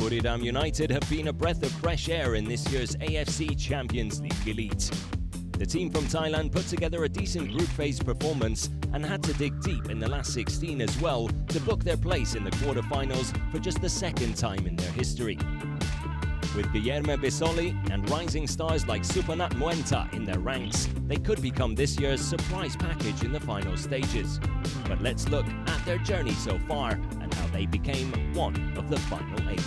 Buriram United have been a breath of fresh air in this year's AFC Champions League Elite. The team from Thailand put together a decent group phase performance and had to dig deep in the last 16 as well to book their place in the quarter-finals for just the second time in their history. With Guilherme Vissel and rising stars like Supanat Muenta in their ranks, they could become this year's surprise package in the final stages. But let's look at their journey so far and how they became one of the final 8.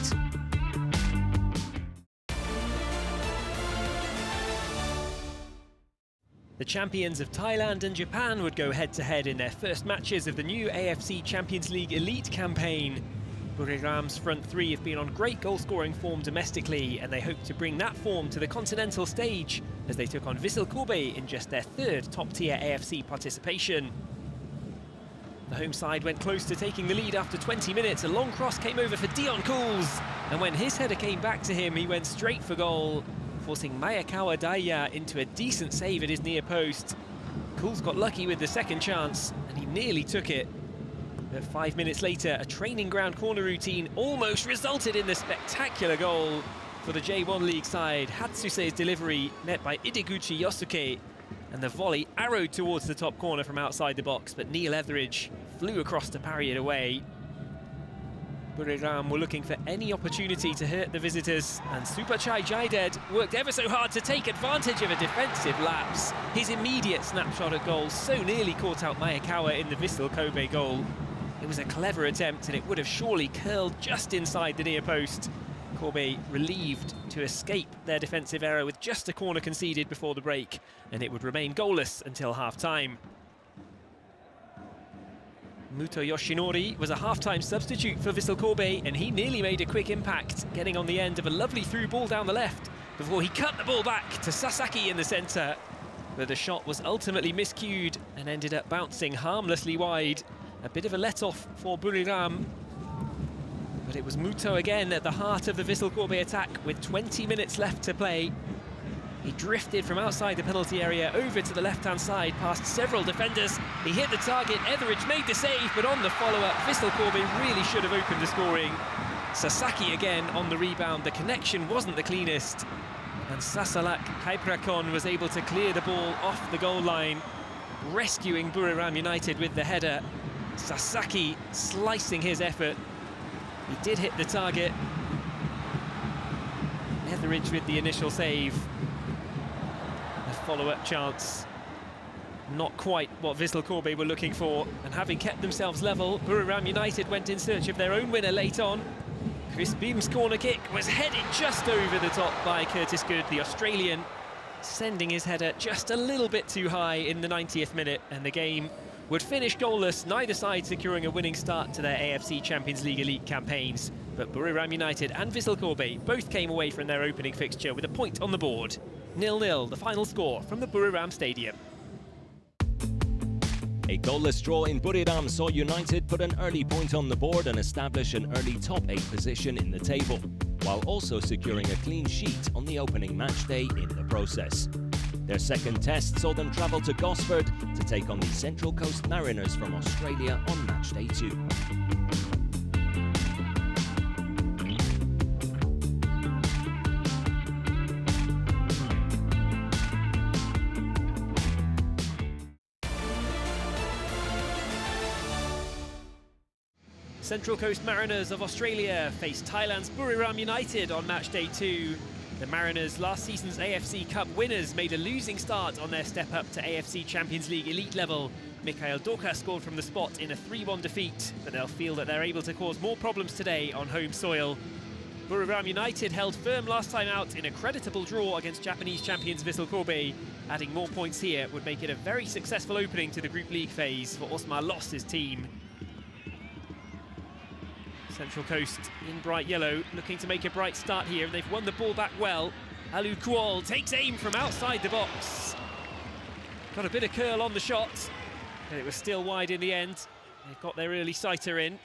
The champions of Thailand and Japan would go head-to-head in their first matches of the new AFC Champions League Elite campaign. Buriram's front three have been on great goal-scoring form domestically, and they hope to bring that form to the continental stage as they took on Vissel Kobe in just their third top-tier AFC participation. The home side went close to taking the lead after 20 minutes. A long cross came over for Dion Cools, and when his header came back to him, he went straight for goal, forcing Mayakawa Daya into a decent save at his near post. Cools got lucky with the second chance, and he nearly took it. But 5 minutes later, a training ground corner routine almost resulted in the spectacular goal for the J1 League side. Hatsuse's delivery met by Ideguchi Yosuke, and the volley arrowed towards the top corner from outside the box, but Neil Etheridge flew across to parry it away. Buriram were looking for any opportunity to hurt the visitors, and Supachai Jaided worked ever so hard to take advantage of a defensive lapse. His immediate snapshot at goal so nearly caught out Mayakawa in the Vissel Kobe goal. It was a clever attempt, and it would have surely curled just inside the near post. Kobe relieved to escape their defensive error with just a corner conceded before the break, and it would remain goalless until half-time. Muto Yoshinori was a half-time substitute for Vissel Kobe, and he nearly made a quick impact, getting on the end of a lovely through ball down the left before he cut the ball back to Sasaki in the centre. But the shot was ultimately miscued and ended up bouncing harmlessly wide. A bit of a let-off for Buriram, but it was Muto again at the heart of the Vissel Kobe attack with 20 minutes left to play. He drifted from outside the penalty area over to the left-hand side past several defenders. He hit the target, Etheridge made the save, but on the follow-up, Vissel Kobe really should have opened the scoring. Sasaki again on the rebound, the connection wasn't the cleanest, and Sasalak Kaiprakon was able to clear the ball off the goal line, rescuing Buriram United with the header. Sasaki slicing his effort. He did hit the target. Etheridge with the initial save. A follow-up chance. Not quite what Vissel Kobe were looking for. And having kept themselves level, Buriram United went in search of their own winner late on. Chris Beam's corner kick was headed just over the top by Curtis Good, the Australian, sending his header just a little bit too high in the 90th minute, and the game would finish goalless, neither side securing a winning start to their AFC Champions League Elite campaigns. But Buriram United and Vissel Kobe both came away from their opening fixture with a point on the board. 0-0, the final score from the Buriram Stadium. A goalless draw in Buriram saw United put an early point on the board and establish an early top 8 position in the table, while also securing a clean sheet on the opening match day in the process. Their second test saw them travel to Gosford to take on the Central Coast Mariners from Australia on match day 2. Central Coast Mariners of Australia faced Thailand's Buriram United on match day 2. The Mariners, last season's AFC Cup winners, made a losing start on their step up to AFC Champions League Elite level. Mikhail Dorka scored from the spot in a 3-1 defeat, but they'll feel that they're able to cause more problems today on home soil. Buriram United held firm last time out in a creditable draw against Japanese champions Vissel Kobe. Adding more points here would make it a very successful opening to the Group League phase for Osmar Loss's team. Central Coast in bright yellow, looking to make a bright start here, and they've won the ball back well. Alu Kuol takes aim from outside the box. Got a bit of curl on the shot, but it was still wide in the end. They've got their early sighter in.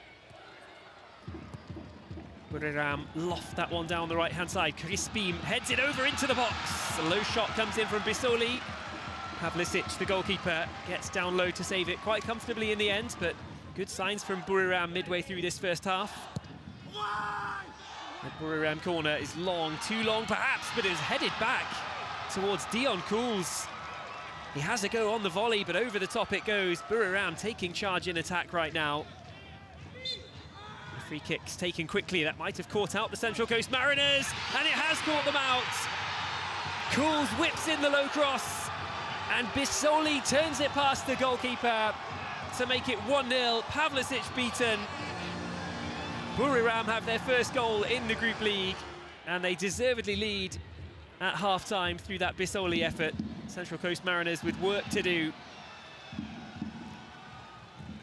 Buriram loft that one down the right-hand side. Chris Beam heads it over into the box. A low shot comes in from Bisoli. Pavlicic, the goalkeeper, gets down low to save it quite comfortably in the end, but good signs from Buriram midway through this first half. The Buriram corner is long, too long perhaps, but it was headed back towards Dion Cools. He has a go on the volley, but over the top it goes. Buriram taking charge in attack right now. The free kick's taken quickly. That might have caught out the Central Coast Mariners, and it has caught them out. Cools whips in the low cross, and Vissel turns it past the goalkeeper to make it 1-0. Pavlicic beaten. Buriram have their first goal in the Group League, and they deservedly lead at half-time through that Vissel effort. Central Coast Mariners with work to do.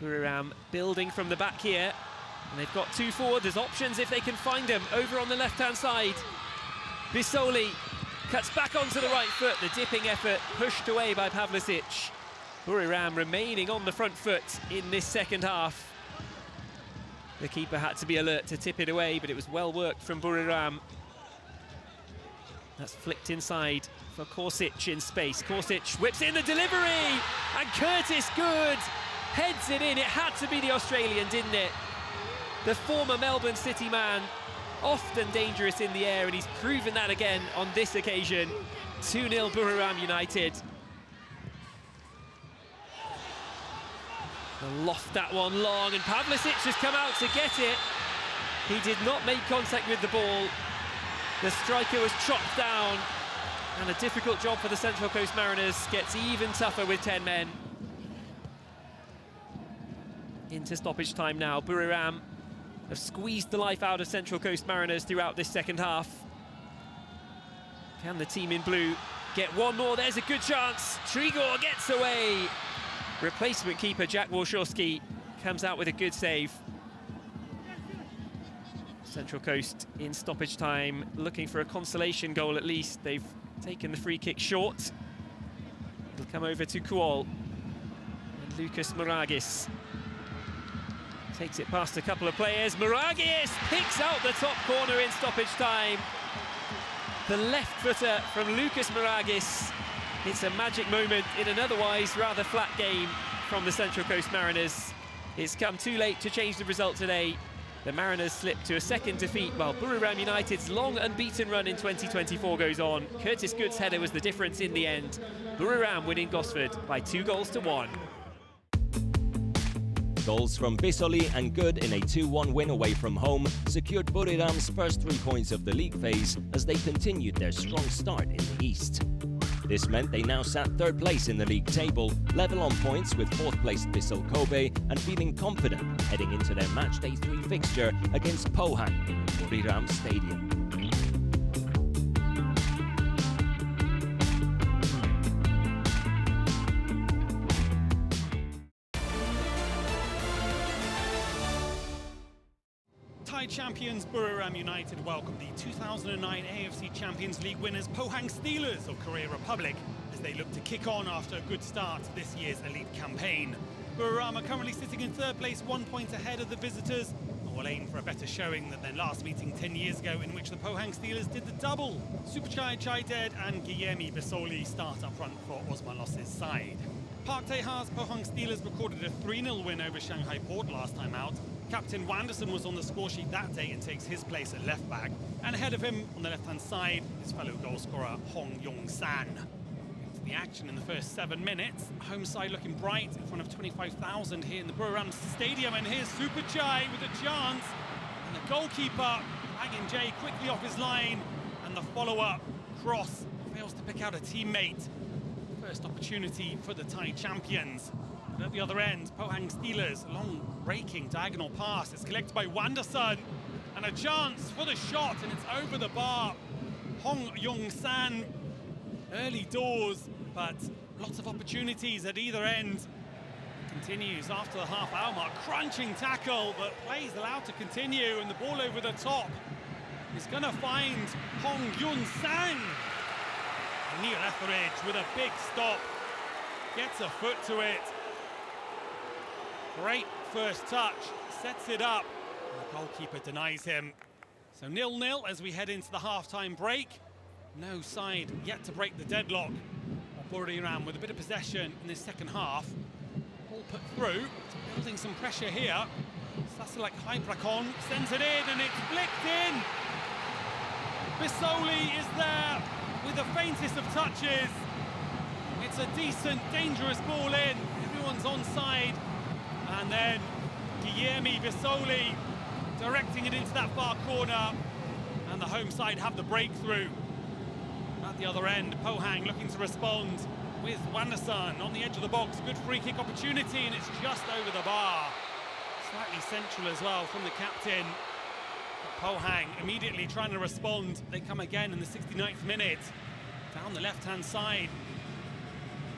Buriram building from the back here, and they've got two forward. There's options if they can find them over on the left-hand side. Vissel cuts back onto the right foot. The dipping effort pushed away by Pavlicic. Buriram remaining on the front foot in this second half. The keeper had to be alert to tip it away, but it was well worked from Buriram. That's flicked inside for Korsic in space. Korsic whips in the delivery, and Curtis Good heads it in. It had to be the Australian, didn't it? The former Melbourne City man, often dangerous in the air, and he's proven that again on this occasion. 2-0 Buriram United. They'll loft that one long, and Pavlicic has come out to get it. He did not make contact with the ball. The striker was chopped down, and a difficult job for the Central Coast Mariners gets even tougher with 10 men. Into stoppage time now. Buriram have squeezed the life out of Central Coast Mariners throughout this second half. Can the team in blue get one more? There's a good chance. Trigor gets away. Replacement keeper Jack Warshawski comes out with a good save. Central Coast in stoppage time, looking for a consolation goal at least. They've taken the free kick short. It'll come over to Kuol. And Lucas Maragis takes it past a couple of players. Maragis picks out the top corner in stoppage time. The left footer from Lucas Maragis. It's a magic moment in an otherwise rather flat game from the Central Coast Mariners. It's come too late to change the result today. The Mariners slip to a second defeat while Buriram United's long unbeaten run in 2024 goes on. Curtis Good's header was the difference in the end. Buriram winning Gosford by 2-1. Goals from Vissel and Good in a 2-1 win away from home secured Buriram's first 3 points of the league phase as they continued their strong start in the East. This meant they now sat third place in the league table, level on points with fourth-placed Vissel Kobe, and feeling confident heading into their matchday 3 fixture against Pohang in Buriram Stadium. Thai champions Buriram United welcome the 2009 AFC Champions League winners Pohang Steelers of Korea Republic as they look to kick on after a good start to this year's elite campaign. Buriram are currently sitting in third place, 1 point ahead of the visitors, and will aim for a better showing than their last meeting 10 years ago, in which the Pohang Steelers did the double. Supachai Chaided and Guillermi Vissel start up front for Osman Loss's side. Park Tae-ha's Pohang Steelers recorded a 3-0 win over Shanghai Port last time out. Captain Wanderson was on the score sheet that day and takes his place at left back. And ahead of him on the left-hand side, his fellow goalscorer Hong Yong-san. Into the action in the first 7 minutes. Home side looking bright in front of 25,000 here in the Buriram Stadium. And here's Supachai with a chance. And the goalkeeper, Agin Jay, quickly off his line. And the follow-up cross fails to pick out a teammate. First opportunity for the Thai champions. And at the other end, Pohang Steelers, a long raking diagonal pass. It's collected by Wanderson, and a chance for the shot, and it's over the bar. Hong Yong-san, early doors, but lots of opportunities at either end. Continues after the half-hour mark, crunching tackle, but plays allowed to continue, and the ball over the top is going to find Hong Yong-san. Neil Etheridge with a big stop, gets a foot to it. Great first touch, sets it up, and the goalkeeper denies him. So 0-0 as we head into the half-time break. No side yet to break the deadlock. Buriram with a bit of possession in this second half. Ball put through, it's building some pressure here. Sasalak Hybrakon sends it in, and it's flicked in. Vissel is there with the faintest of touches. It's a decent, dangerous ball in. Everyone's onside. And then Guilherme Vissel directing it into that far corner. And the home side have the breakthrough. At the other end, Pohang looking to respond with Wanderson on the edge of the box. Good free kick opportunity, and it's just over the bar. Slightly central as well from the captain. Pohang immediately trying to respond. They come again in the 69th minute. Down the left-hand side.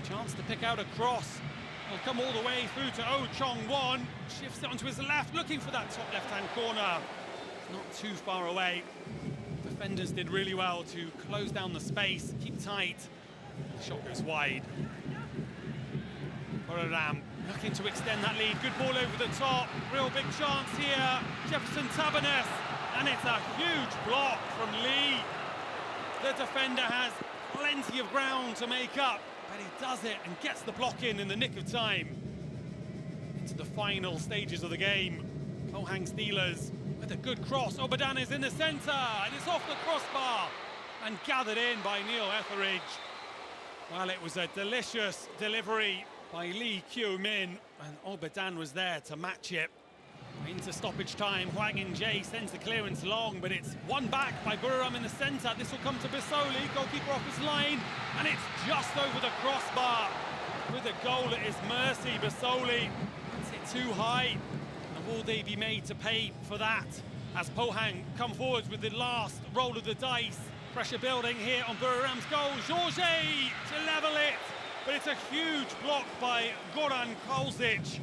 Chance to pick out a cross. He'll come all the way through to Oh Chong-won. Shifts it onto his left, looking for that top left-hand corner. Not too far away. Defenders did really well to close down the space, keep tight. The shot goes wide. Buriram looking to extend that lead. Good ball over the top. Real big chance here. Jefferson Tabernes. And it's a huge block from Lee. The defender has plenty of ground to make up, but he does it and gets the block in the nick of time. Into the final stages of the game. Pohang Steelers with a good cross. Obadan is in the centre, and it's off the crossbar and gathered in by Neil Etheridge. Well, it was a delicious delivery by Lee Kyo-min, and Obadan was there to match it. Into stoppage time, Hwang In-jae sends the clearance long, but it's won back by Buriram in the centre. This will come to Vissel, goalkeeper off his line, and it's just over the crossbar. With a goal at his mercy, Vissel puts it too high. And will they be made to pay for that? As Pohang come forward with the last roll of the dice. Pressure building here on Buriram's goal. Jorge to level it, but it's a huge block by Goran Kolzic.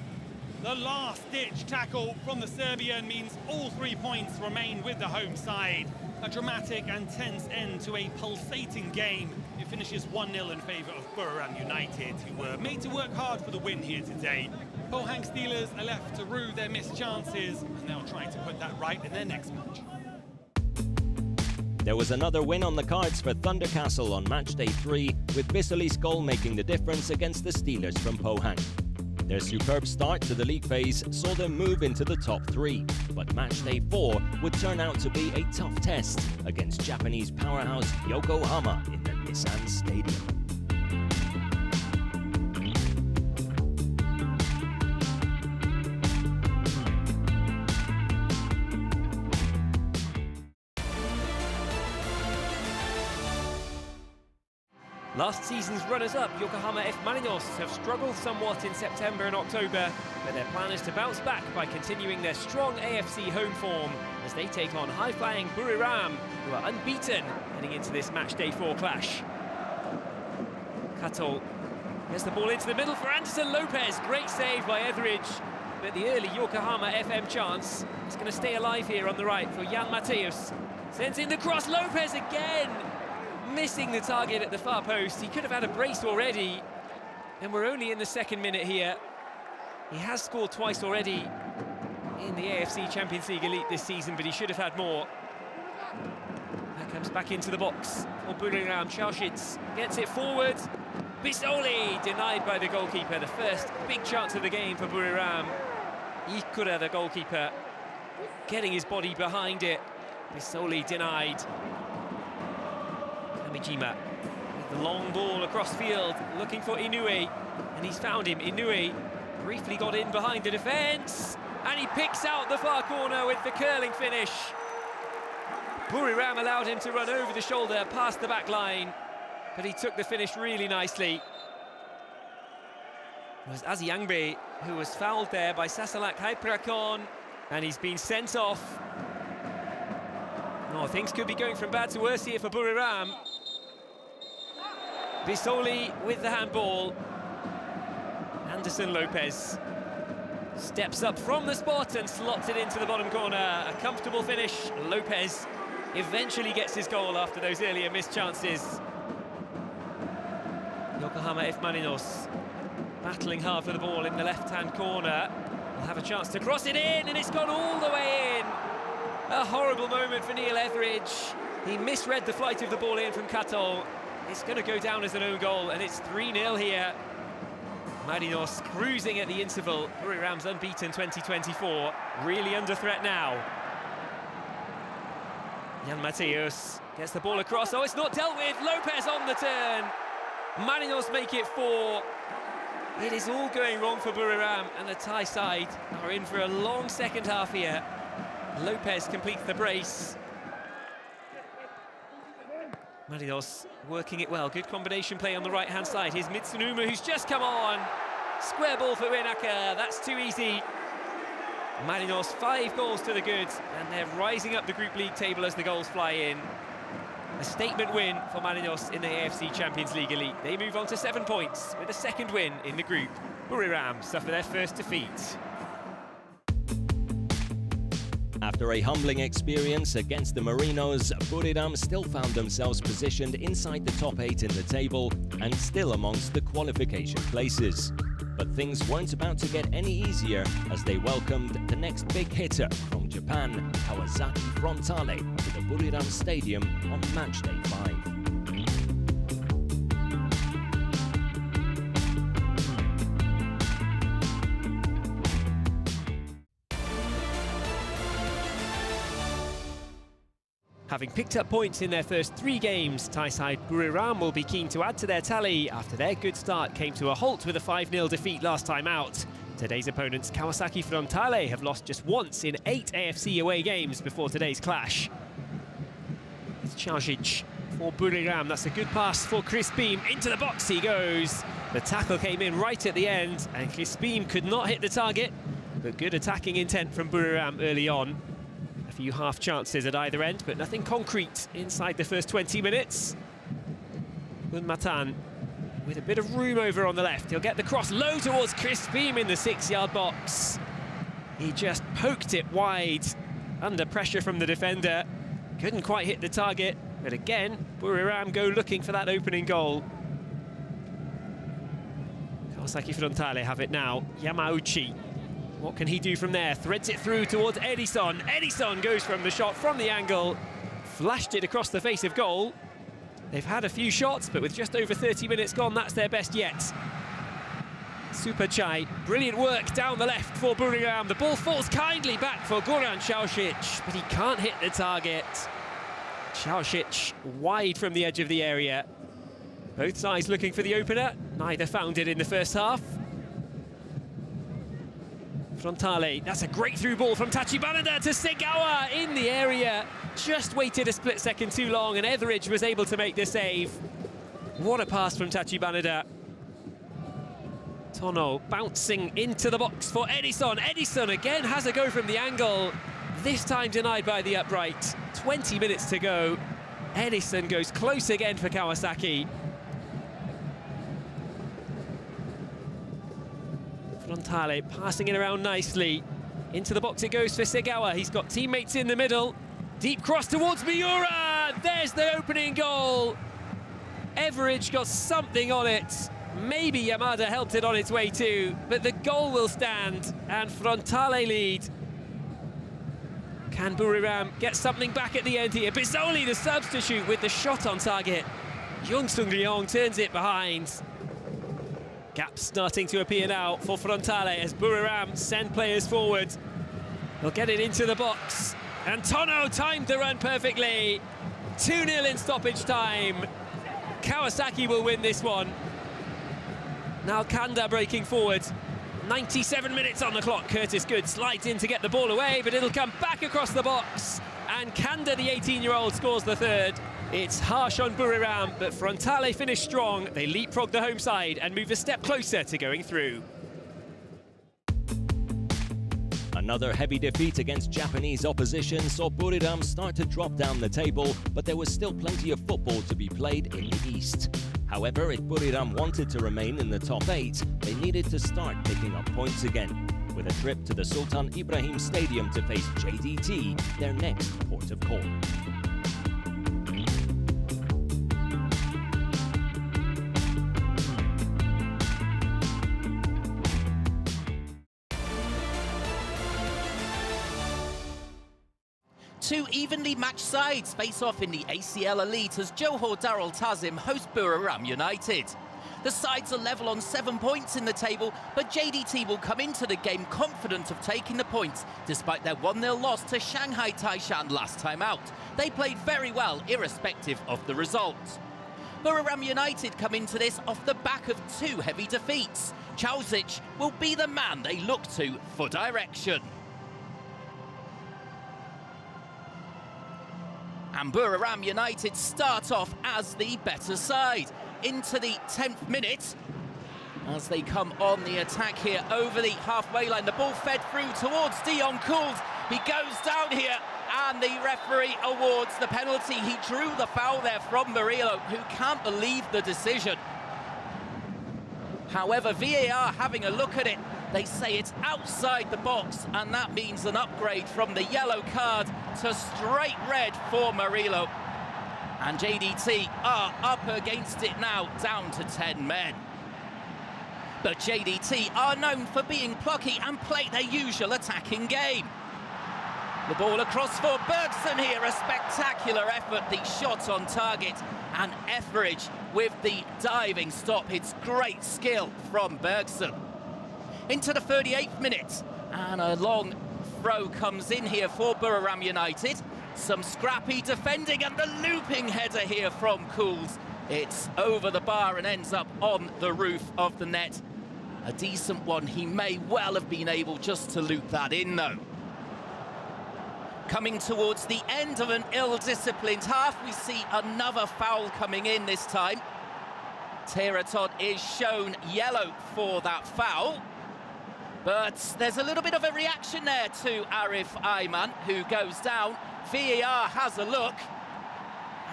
The last-ditch tackle from the Serbian means all 3 points remain with the home side. A dramatic and tense end to a pulsating game. It finishes 1-0 in favour of Buriram United, who were made to work hard for the win here today. Pohang Steelers are left to rue their missed chances, and they'll try to put that right in their next match. There was another win on the cards for Thunder Castle on match day 3, with Vissel's goal making the difference against the Steelers from Pohang. Their superb start to the league phase saw them move into the top 3, but match day 4 would turn out to be a tough test against Japanese powerhouse Yokohama in the Nissan Stadium. Last season's runners-up, Yokohama F. Marinos, have struggled somewhat in September and October, but their plan is to bounce back by continuing their strong AFC home form as they take on high-flying Buriram, who are unbeaten heading into this match day 4 clash. Kato gets the ball into the middle for Anderson Lopez. Great save by Etheridge, but the early Yokohama FM chance is going to stay alive here on the right for Jan Mateus. Sends in the cross, Lopez again! Missing the target at the far post. He could have had a brace already, and we're only in the 2nd minute here. He has scored twice already in the AFC Champions League Elite this season, but he should have had more. That comes back into the box for Buriram. Chalshits gets it forward. Vissel denied by the goalkeeper. The first big chance of the game for Buriram. Ikura, the goalkeeper, getting his body behind it. Vissel denied. Kamijima with the long ball across field, looking for Inoue, and he's found him. Inoue briefly got in behind the defence, and he picks out the far corner with the curling finish. Buriram allowed him to run over the shoulder past the back line, but he took the finish really nicely. It was Aziangbe who was fouled there by Sasalak Haiprakon, and he's been sent off. Oh, things could be going from bad to worse here for Buriram. Vissel with the handball. Anderson Lopez steps up from the spot and slots it into the bottom corner. A comfortable finish. Lopez eventually gets his goal after those earlier missed chances. Yokohama F. Marinos battling hard for the ball in the left-hand corner. Will have a chance to cross it in, and it's gone all the way in. A horrible moment for Neil Etheridge. He misread the flight of the ball in from Kato. It's going to go down as an own goal, and it's 3-0 here. Marinos cruising at the interval. Buriram's unbeaten 2024, really under threat now. Jan Mateus gets the ball across. Oh, it's not dealt with. Lopez on the turn. Marinos make it 4. It is all going wrong for Buriram, and the Thai side are in for a long second half here. Lopez completes the brace. Marinos working it well. Good combination play on the right-hand side. Here's Mitsunuma, who's just come on. Square ball for Renaka. That's too easy. Marinos 5 goals to the good, and they're rising up the Group League table as the goals fly in. A statement win for Marinos in the AFC Champions League Elite. They move on to 7 points with a second win in the group. Buriram suffer their first defeat. After a humbling experience against the Marinos, Buriram still found themselves positioned inside the top 8 in the table and still amongst the qualification places. But things weren't about to get any easier as they welcomed the next big hitter from Japan, Kawasaki Frontale, to the Buriram Stadium on matchday 5. Having picked up points in their first 3 games, Thai side Buriram will be keen to add to their tally after their good start came to a halt with a 5-0 defeat last time out. Today's opponents, Kawasaki Frontale, have lost just once in 8 AFC away games before today's clash. It's Chaujic for Buriram. That's a good pass for Chris Beam. Into the box he goes. The tackle came in right at the end, and Chris Beam could not hit the target, but good attacking intent from Buriram early on. A few half chances at either end, but nothing concrete inside the first 20 minutes. Matan with a bit of room over on the left. He'll get the cross low towards Chris Beam in the 6-yard box. He just poked it wide under pressure from the defender. Couldn't quite hit the target, but again, Buriram go looking for that opening goal. Kawasaki Frontale have it now. Yamauchi. What can he do from there? Threads it through towards Edison. Edison goes from the shot from the angle. Flashed it across the face of goal. They've had a few shots, but with just over 30 minutes gone, that's their best yet. Super Chai, brilliant work down the left for Buriram. The ball falls kindly back for Goran Chaujic, but he can't hit the target. Chaujic wide from the edge of the area. Both sides looking for the opener. Neither found it in the first half. Frontale, that's a great through ball from Tachibanada to Segawa in the area. Just waited a split second too long and Etheridge was able to make the save. What a pass from Tachibanada. Tono bouncing into the box for Edison. Edison again has a go from the angle. This time denied by the upright. 20 minutes to go. Edison goes close again for Kawasaki. Frontale passing it around nicely. Into the box it goes for Segawa. He's got teammates in the middle. Deep cross towards Miura. There's the opening goal. Etheridge got something on it. Maybe Yamada helped it on its way too, but the goal will stand and Frontale lead. Can Buriram get something back at the end here? Bizzoli, the substitute, with the shot on target. Jung Sung Leong turns it behind. Gaps starting to appear now for Frontale as Buriram send players forward. They'll get it into the box. And Tono timed the run perfectly. 2-0 in stoppage time. Kawasaki will win this one. Now Kanda breaking forward. 97 minutes on the clock. Curtis Good slides in to get the ball away, but it'll come back across the box. And Kanda, the 18-year-old, scores the third. It's harsh on Buriram, but Frontale finish strong. They leapfrog the home side and move a step closer to going through. Another heavy defeat against Japanese opposition saw Buriram start to drop down the table, but there was still plenty of football to be played in the East. However, if Buriram wanted to remain in the top 8, they needed to start picking up points again, with a trip to the Sultan Ibrahim Stadium to face JDT, their next port of call. Two evenly matched sides face off in the ACL Elite as Johor Darul Tazim host Buriram United. The sides are level on 7 points in the table, but JDT will come into the game confident of taking the points, despite their 1-0 loss to Shanghai Taishan last time out. They played very well, irrespective of the result. Buriram United come into this off the back of 2 heavy defeats. Chauzic will be the man they look to for direction. And Buriram United start off as the better side. Into the 10th minute, as they come on the attack here over the halfway line. The ball fed through towards Dion Kools. He goes down here, and the referee awards the penalty. He drew the foul there from Murillo, who can't believe the decision. However, VAR having a look at it, they say it's outside the box, and that means an upgrade from the yellow card to straight red for Murillo. And JDT are up against it now, down to 10 men. But JDT are known for being plucky and play their usual attacking game. The ball across for Bergson here, a spectacular effort, the shot on target, and Etheridge with the diving stop. It's great skill from Bergson. Into the 38th minute, and a long throw comes in here for Buriram United. Some scrappy defending, and the looping header here from Kools. It's over the bar and ends up on the roof of the net. A decent one. He may well have been able just to loop that in, though. Coming towards the end of an ill-disciplined half, we see another foul coming in this time. Teraton is shown yellow for that foul. But there's a little bit of a reaction there to Arif Ayman, who goes down. VAR has a look.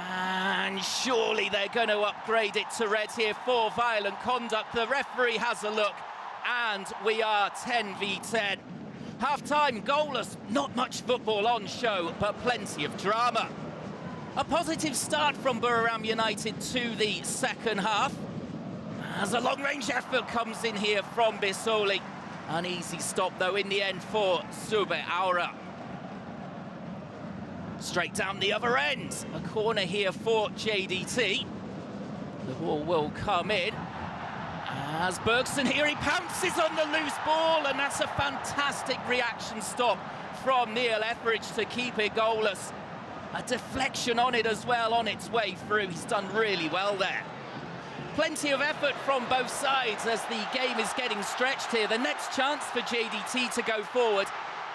And surely they're going to upgrade it to red here for violent conduct. The referee has a look, and we are 10 v 10. Half-time, goalless, not much football on show, but plenty of drama. A positive start from Buriram United to the second half, as a long-range effort comes in here from Vissel. An easy stop, though, in the end for Sube Aura. Straight down the other end. A corner here for JDT. The ball will come in. As Bergson here, he pounces on the loose ball, and that's a fantastic reaction stop from Neil Etheridge to keep it goalless. A deflection on it as well, on its way through. He's done really well there. Plenty of effort from both sides as the game is getting stretched here. The next chance for JDT to go forward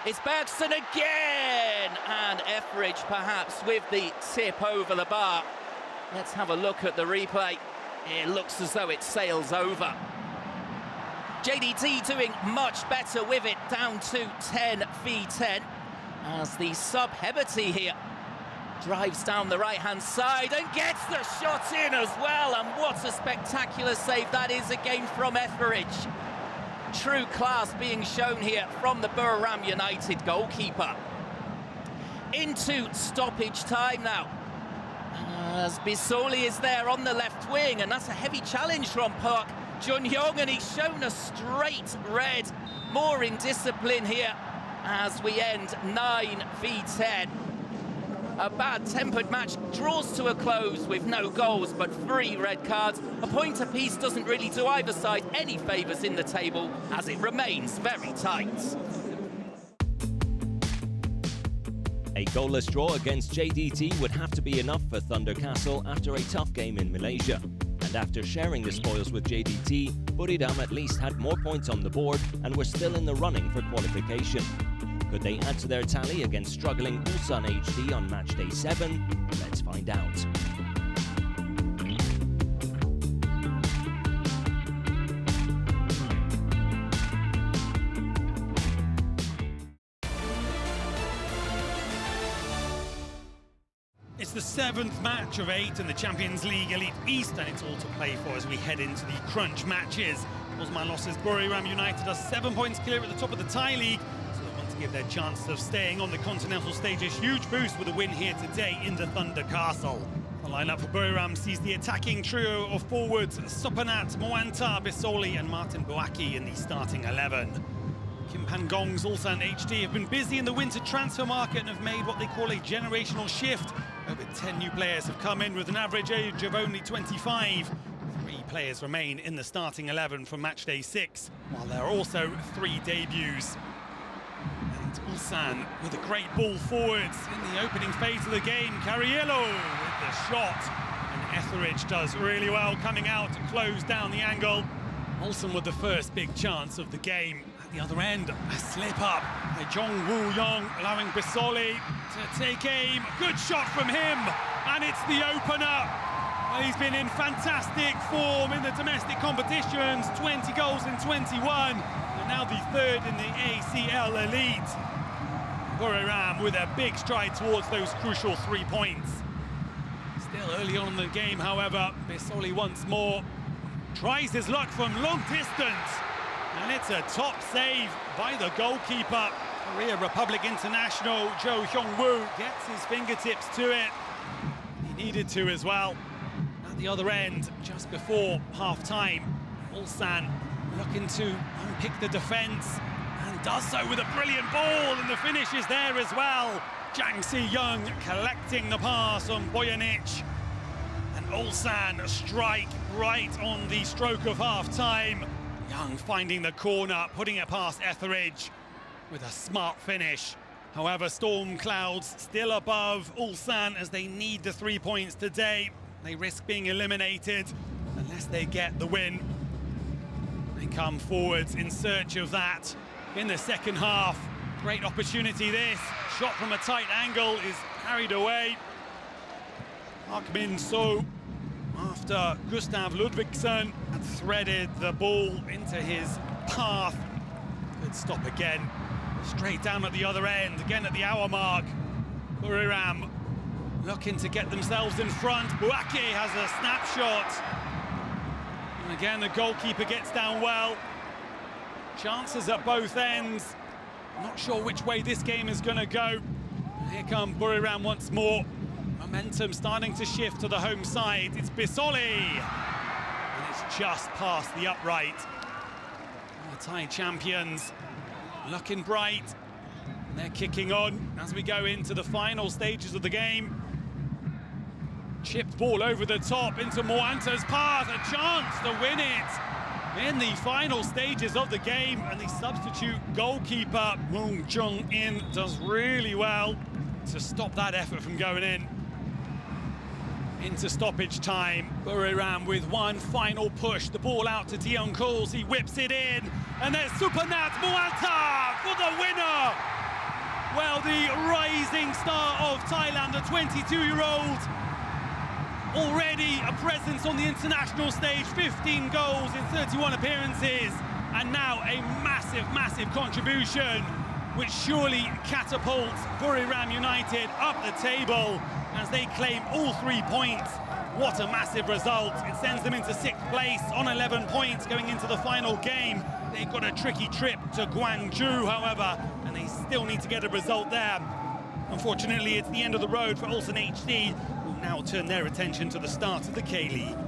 is Bergson again, and Etheridge perhaps with the tip over the bar. Let's have a look at the replay. It looks as though it sails over. JDT doing much better with it, down to 10 v 10, as the sub Heberty here drives down the right-hand side and gets the shot in as well. And what a spectacular save that is again from Etheridge. True class being shown here from the Buriram United goalkeeper. Into stoppage time now, as Bisoli is there on the left wing, and that's a heavy challenge from Park Jun-hyung, and he's shown a straight red. More indiscipline here as we end 9 v 10. A bad-tempered match draws to a close with no goals but 3 red cards. A point apiece doesn't really do either side any favours in the table, as it remains very tight. A goalless draw against JDT would have to be enough for Thunder Castle after a tough game in Malaysia. And after sharing the spoils with JDT, Buriram at least had more points on the board and were still in the running for qualification. Could they add to their tally against struggling Ulsan HD on match day 7? Let's find out. It's the 7th match of 8 in the Champions League Elite East, and it's all to play for as we head into the crunch matches. Osman losses, Buriram United are 7 points clear at the top of the Thai League, so they want to give their chance of staying on the continental stage a huge boost with a win here today in the Thunder Castle. The lineup for Buriram sees the attacking trio of forwards Sopanat, Moanta, Bisoli and Martin Boaki in the starting 11. Kim Pangong's Ulsan HD have been busy in the winter transfer market and have made what they call a generational shift. Over 10 new players have come in with an average age of only 25. 3 players remain in the starting 11 from matchday 6, while there are also 3 debuts. And Ulsan with a great ball forwards in the opening phase of the game. Cariello with the shot, and Etheridge does really well coming out to close down the angle. Ulsan with the first big chance of the game. At the other end, a slip up by Jong Woo Young, allowing Bissoli to take aim. Good shot from him, and it's the opener. Well, he's been in fantastic form in the domestic competitions, 20 goals in 21, and now the 3rd in the ACL Elite. Buriram with a big stride towards those crucial 3 points. Still early on in the game, however, Bissoli once more tries his luck from long distance, and it's a top save by the goalkeeper. Korea Republic international Jo Hyung-woo gets his fingertips to it. He needed to as well. At the other end, just before half-time, Ulsan looking to unpick the defence, and does so with a brilliant ball, and the finish is there as well. Jang Si-young collecting the pass on Bojanic. And Ulsan a strike right on the stroke of half-time. Young finding the corner, putting it past Etheridge with a smart finish. However, storm clouds still above Ulsan as they need the 3 points today. They risk being eliminated unless they get the win. They come forwards in search of that in the second half. Great opportunity this. Shot from a tight angle is carried away. Park Min-soo, after Gustav Ludvigsson had threaded the ball into his path. Good stop again. Straight down at the other end, again at the hour mark. Buriram looking to get themselves in front. Buake has a snapshot. And again, the goalkeeper gets down well. Chances at both ends. Not sure which way this game is going to go. Here come Buriram once more. Momentum starting to shift to the home side. It's Bissoli. And it's just past the upright. The Thai champions looking bright. And they're kicking on as we go into the final stages of the game. Chipped ball over the top into Moanta's path. A chance to win it in the final stages of the game. And the substitute goalkeeper, Moon Jung-in, does really well to stop that effort from going in. Into stoppage time, Buriram with one final push. The ball out to Dion Coles, he whips it in, and there's Supernat Moanta for the winner! Well, the rising star of Thailand, the 22-year-old, already a presence on the international stage, 15 goals in 31 appearances, and now a massive, massive contribution, which surely catapults Buriram United up the table as they claim all 3 points. What a massive result. It sends them into 6th place on 11 points going into the final game. They've got a tricky trip to Gwangju, however, and they still need to get a result there. Unfortunately, it's the end of the road for Ulsan HD, who will now turn their attention to the start of the K-League.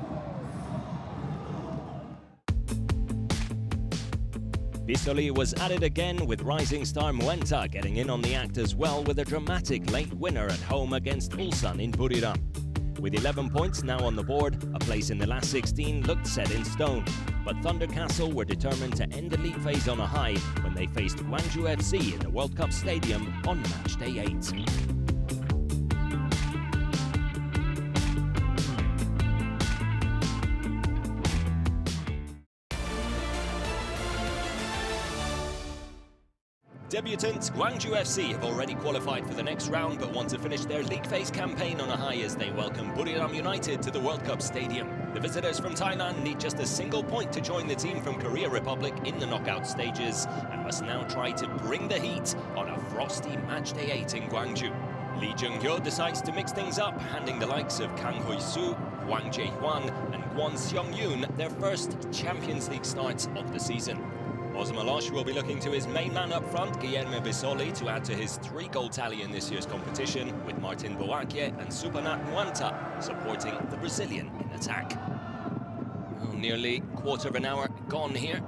Vissel was at it again, with rising star Moanta getting in on the act as well with a dramatic late winner at home against Ulsan in Buriram. With 11 points now on the board, a place in the last 16 looked set in stone. But Thunder Castle were determined to end the league phase on a high when they faced Gwangju FC in the World Cup Stadium on match day 8. Debutants Gwangju FC have already qualified for the next round but want to finish their league phase campaign on a high as they welcome Buriram United to the World Cup Stadium. The visitors from Thailand need just a single point to join the team from Korea Republic in the knockout stages and must now try to bring the heat on a frosty matchday 8 in Gwangju. Lee Jung-hyo decides to mix things up, handing the likes of Kang Hoi-soo, Hwang Jae-hwan and Kwon Seong-yoon their first Champions League starts of the season. Osmalosh will be looking to his main man up front, Guilherme Bissoli, to add to his 3-goal tally in this year's competition, with Martin Boakye and Supernat Moanta supporting the Brazilian in attack. Well, nearly quarter of an hour gone here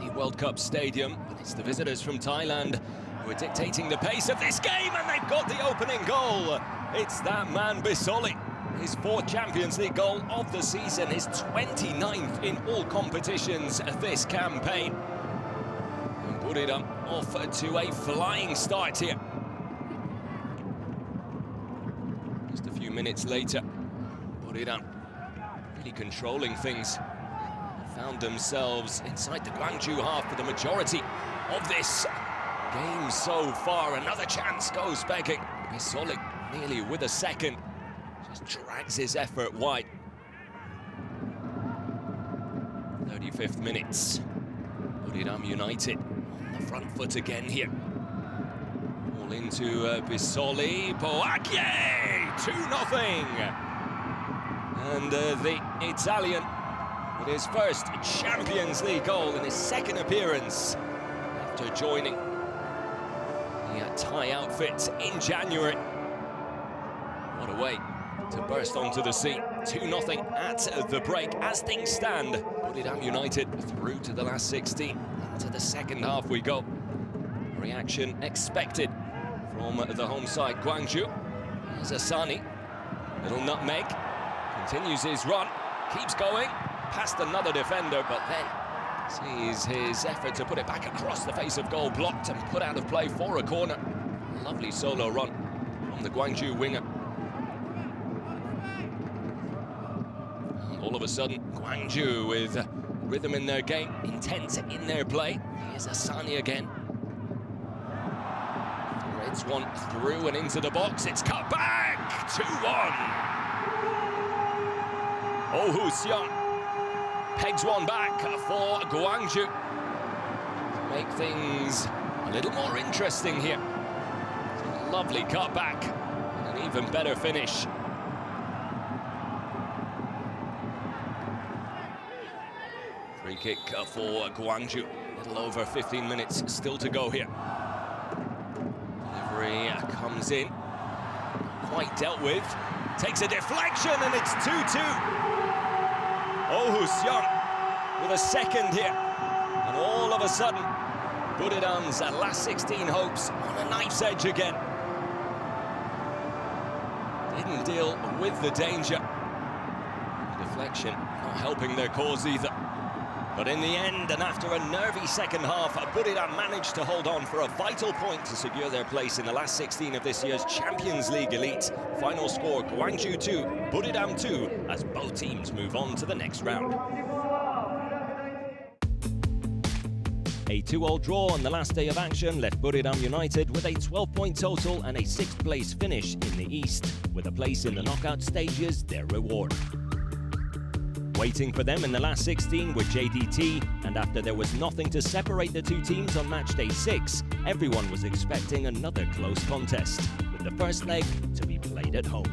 in the World Cup Stadium. It's the visitors from Thailand who are dictating the pace of this game, and they've got the opening goal. It's that man Bissoli. His 4th Champions League goal of the season, his 29th in all competitions this campaign. And Buriram off to a flying start here. Just a few minutes later, Buriram really controlling things. Found themselves inside the Gwangju half for the majority of this game so far. Another chance goes begging. Vissel nearly with a second. Just drags his effort wide. 35th minutes. Buriram United on the front foot again here. All into Vissel. Pohang, 2-0. And the Italian with his first Champions League goal in his 2nd appearance after joining the Thai outfit in January. What a way to burst onto the scene. 2-0 at the break. As things stand, Buriram United through to the last 16. Into the 2nd half we go. Reaction expected from the home side. Gwangju. There's Asani. Little nutmeg. Continues his run. Keeps going. Past another defender, but then sees his effort to put it back across the face of goal blocked and put out of play for a corner. Lovely solo run from the Gwangju winger. And all of a sudden, Gwangju with rhythm in their game, intent in their play. Here's Asani again. Threads one through and into the box. It's cut back. 2-1. Ulsan pegs one back for Gwangju to make things a little more interesting here. Lovely cutback and an even better finish. Free kick for Gwangju. A little over 15 minutes still to go here. Delivery comes in, quite dealt with. Takes a deflection and it's 2-2. Ulsan with a second here, and all of a sudden, Buriram's last 16 hopes on a knife's edge again. Didn't deal with the danger. Deflection not helping their cause either. But in the end, and after a nervy 2nd half, Buriram managed to hold on for a vital point to secure their place in the last 16 of this year's Champions League Elite. Final score, Gwangju 2, Buriram 2, as both teams move on to the next round. A 2-all draw on the last day of action left Buriram United with a 12-point total and a 6th place finish in the East, with a place in the knockout stages their reward. Waiting for them in the last 16 were JDT, and after there was nothing to separate the two teams on match day 6, everyone was expecting another close contest, with the first leg to be played at home.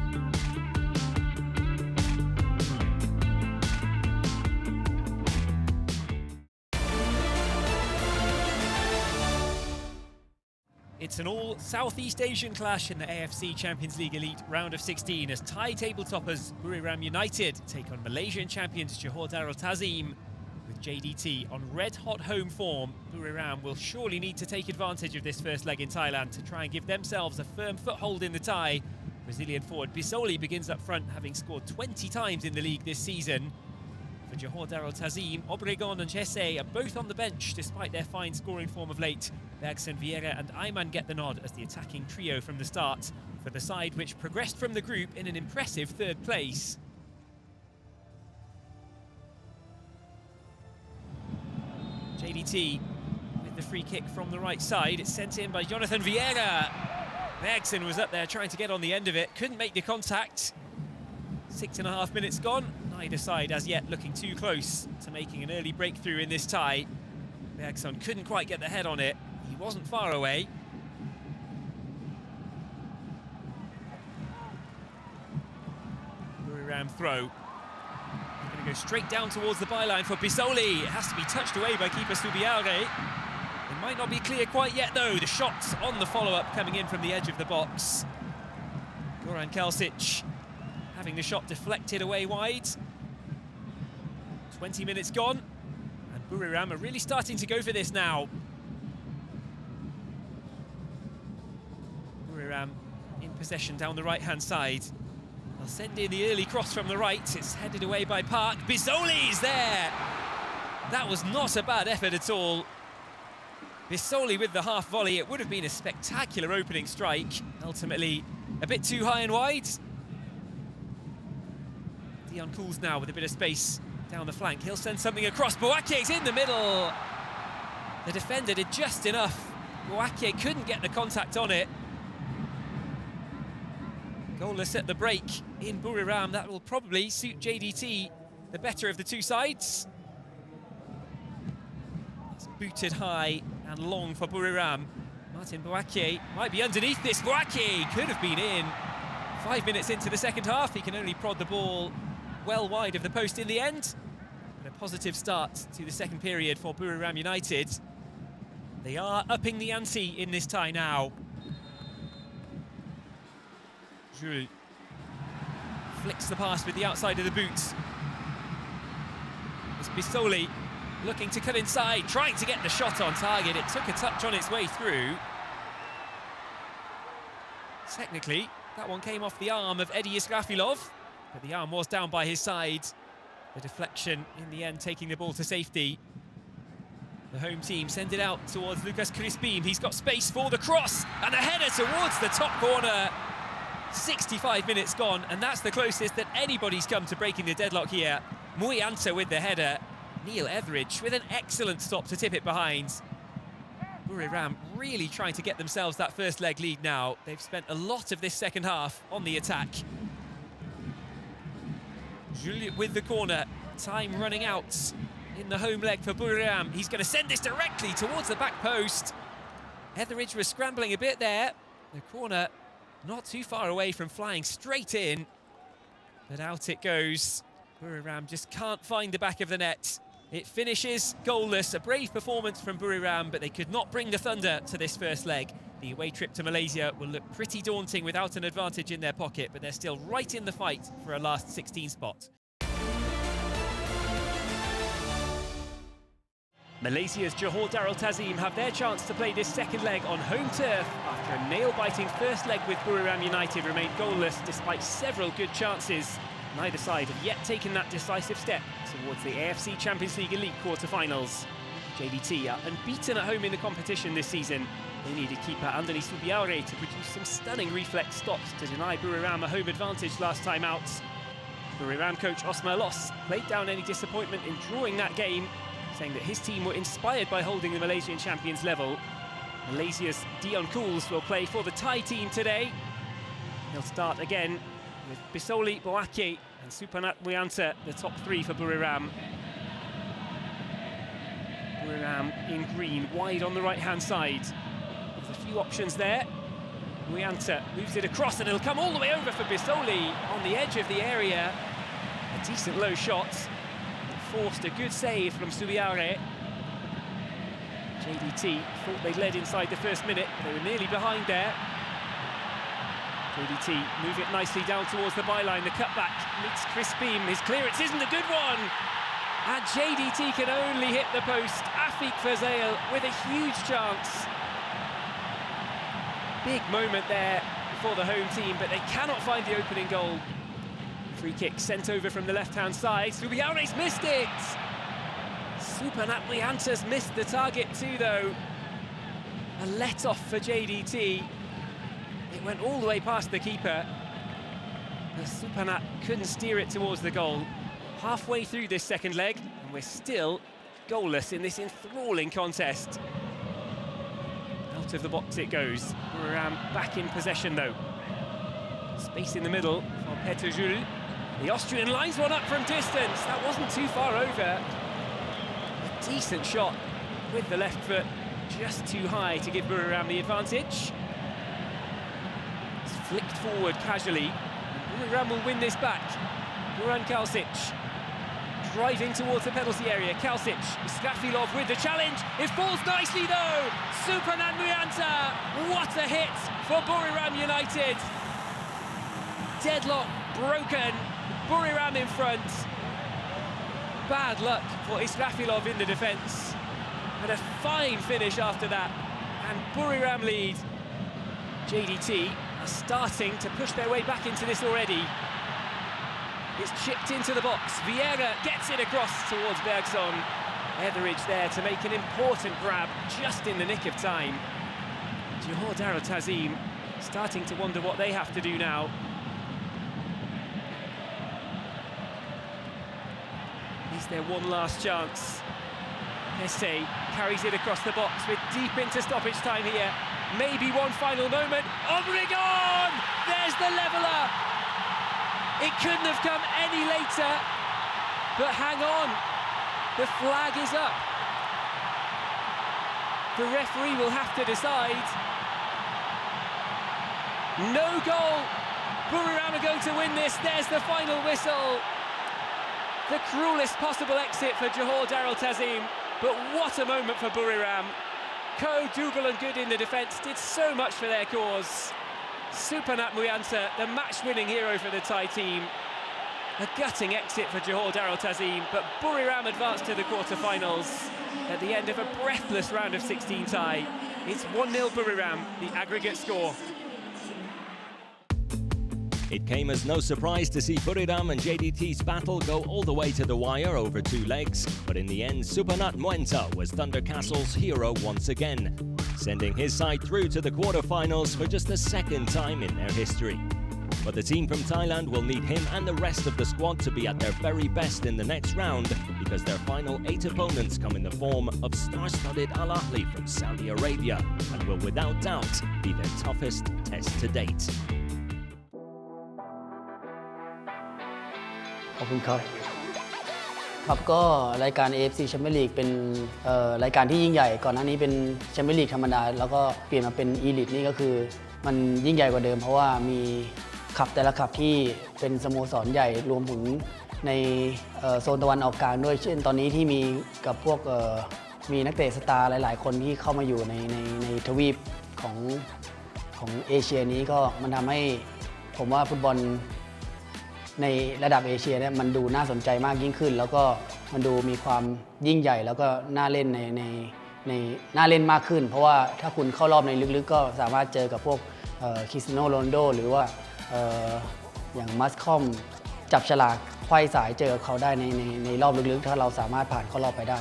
It's an all-Southeast Asian clash in the AFC Champions League Elite round of 16 as Thai table toppers Buriram United take on Malaysian champions Johor Darul Ta'zim. With JDT on red-hot home form, Buriram will surely need to take advantage of this first leg in Thailand to try and give themselves a firm foothold in the tie. Brazilian forward Vissel begins up front, having scored 20 times in the league this season. For Johor Darul Ta'zim, Obregon and Jesse are both on the bench despite their fine scoring form of late. Bergson, Vieira and Ayman get the nod as the attacking trio from the start, for the side which progressed from the group in an impressive 3rd place. JDT with the free kick from the right side. It's sent in by Jonathan Vieira. Bergson was up there trying to get on the end of it, couldn't make the contact. 6.5 minutes gone, neither side as yet looking too close to making an early breakthrough in this tie. Bergson couldn't quite get the head on it, he wasn't far away. Buriram throw. He's going to go straight down towards the byline for Vissel. It has to be touched away by keeper Subiare. It might not be clear quite yet though, the shot on the follow-up coming in from the edge of the box. Goran Kalsic having the shot deflected away wide. 20 minutes gone, and Buriram are really starting to go for this now. Buriram in possession down the right-hand side. They'll send in the early cross from the right. It's headed away by Park. Bissoli's there! That was not a bad effort at all. Bissoli with the half volley. It would have been a spectacular opening strike. Ultimately, a bit too high and wide. Dion Cools now with a bit of space down the flank. He'll send something across. Bouaké's in the middle. The defender did just enough. Bouaké couldn't get the contact on it. Goalless at the break in Buriram. That will probably suit JDT, the better of the two sides. It's booted high and long for Buriram. Martin Bouaké might be underneath this. Bouaké could have been in. 5 minutes into the second half, he can only prod the ball well wide of the post in the end. But a positive start to the second period for Buriram United. They are upping the ante in this tie now. Jules flicks the pass with the outside of the boot. It's Bissoli looking to cut inside, trying to get the shot on target. It took a touch on its way through. Technically, that one came off the arm of Eddie Israfilov, but the arm was down by his side. The deflection in the end taking the ball to safety. The home team send it out towards Lucas Crispim. He's got space for the cross and a header towards the top corner. 65 minutes gone, and that's the closest that anybody's come to breaking the deadlock here. Muyanta with the header. Neil Etheridge with an excellent stop to tip it behind. Buriram really trying to get themselves that first leg lead now. They've spent a lot of this second half on the attack. Jules with the corner. Time running out in the home leg for Buriram. He's going to send this directly towards the back post. Etheridge was scrambling a bit there. The corner not too far away from flying straight in, but out it goes. Buriram just can't find the back of the net. It finishes goalless. A brave performance from Buriram, but they could not bring the thunder to this first leg. The away trip to Malaysia will look pretty daunting without an advantage in their pocket, but they're still right in the fight for a last 16 spot. Malaysia's Johor Darul Tazim have their chance to play this second leg on home turf after a nail-biting first leg with Buriram United remained goalless despite several good chances. Neither side have yet taken that decisive step towards the AFC Champions League Elite quarter-finals. JDT are unbeaten at home in the competition this season. They needed keeper Andoni Subiaure to produce some stunning reflex stops to deny Buriram a home advantage last time out. Buriram coach Osmar Los played down any disappointment in drawing that game, saying that his team were inspired by holding the Malaysian champions level. Malaysia's Dion Cools will play for the Thai team today. He'll start again with Bissoli, Bouaké and Supanat Muyanta, the top three for Buriram. Buriram in green, wide on the right-hand side. There's a few options there. Muyanta moves it across and it'll come all the way over for Bissoli on the edge of the area. A decent low shot. Forced a good save from Subiaure. JDT thought they'd led inside the first minute. They were nearly behind there. JDT move it nicely down towards the byline. The cutback meets Crispim. His clearance isn't a good one. And JDT can only hit the post. Afik Fazale with a huge chance. Big moment there for the home team, but they cannot find the opening goal. Free kick sent over from the left-hand side. Subiaure's missed it! Supanat Muyanta's missed the target too, though. A let-off for JDT. It went all the way past the keeper. But Supanat couldn't steer it towards the goal. Halfway through this second leg, and we're still goalless in this enthralling contest. Out of the box it goes. Buriram back in possession, though. Space in the middle for Peter Jules. The Austrian lines one up from distance. That wasn't too far over. A decent shot with the left foot, just too high to give Buriram the advantage. It's flicked forward casually. Buriram will win this back. Buran Kalsic driving towards the penalty area. Kalsic, Israfilov with the challenge. It falls nicely though. Supanat Muyanta. What a hit for Buriram United. Deadlock broken. Buriram in front. Bad luck for Israfilov in the defence. But a fine finish after that. And Buriram lead. JDT are starting to push their way back into this already. It's chipped into the box. Vieira gets it across towards Bergson. Etheridge there to make an important grab just in the nick of time. Johor Darul Ta'zim starting to wonder what they have to do now. Is there one last chance? Hesse carries it across the box with deep into stoppage time here. Maybe one final moment. Obregon! There's the leveller! It couldn't have come any later, but hang on, the flag is up. The referee will have to decide. No goal. Buriram are going to win this. There's the final whistle. The cruelest possible exit for Johor Darul Ta'zim, but what a moment for Buriram. Ko, Dougal and Good in the defence did so much for their cause. Supanat Muyanta, the match-winning hero for the Thai team. A gutting exit for Johor Darul Ta'zim, but Buriram advanced to the quarter-finals at the end of a breathless round of 16 tie. It's 1-0 Buriram, the aggregate score. It came as no surprise to see Buriram and JDT's battle go all the way to the wire over 2 legs, but in the end, Supanat Muenta was Thunder Castle's hero once again, sending his side through to the quarter-finals for just the 2nd time in their history. But the team from Thailand will need him and the rest of the squad to be at their very best in the next round, because their final 8 opponents come in the form of star-studded Al Ahly from Saudi Arabia and will without doubt be their toughest test to date. ขอบคุณครับครับก็รายการ AFC Champions League เป็นรายการที่ยิ่งใหญ่ก่อนหน้านี้เป็น Champions League ธรรมดาแล้วก็เปลี่ยนมาเป็น Elite นี่ก็คือมันยิ่งใหญ่กว่าเดิมเพราะว่ามีคลับแต่ละคลับที่เป็นสโมสรใหญ่รวมถึงในโซนตะวันออกกลางด้วยเช่นตอนนี้ที่มีกับพวกมีนักเตะสตาร์หลายๆคนที่เข้ามาอยู่ในทวีปของเอเชียนี้ก็มันทำให้ผมว่าฟุตบอลในระดับเอเชียเนี่ยมันดูน่าสนใจมากยิ่งขึ้นแล้วก็มันดูมีความยิ่งใหญ่แล้วก็น่าเล่นในน่าเล่นมากขึ้นเพราะว่าถ้าคุณเข้ารอบในลึกๆก็สามารถเจอกับพวกคริสเตียโนโรนัลโดหรือว่าอย่างมัสคอมจับฉลากไขว้สายเจอเขาได้ในรอบลึกๆถ้าเราสามารถผ่านเข้ารอบไปได้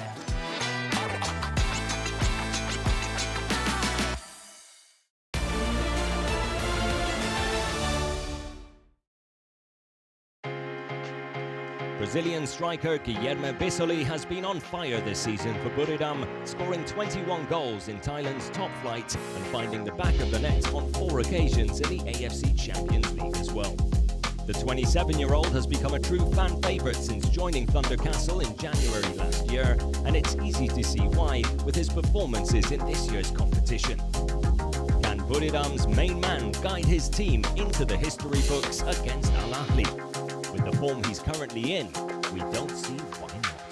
Brazilian striker Guilherme Vissel has been on fire this season for Buriram, scoring 21 goals in Thailand's top flight and finding the back of the net on 4 occasions in the AFC Champions League as well. The 27-year-old has become a true fan favourite since joining Thunder Castle in January last year, and it's easy to see why with his performances in this year's competition. Can Buriram's main man guide his team into the history books against Al Ahly? With the form he's currently in, we don't see why not.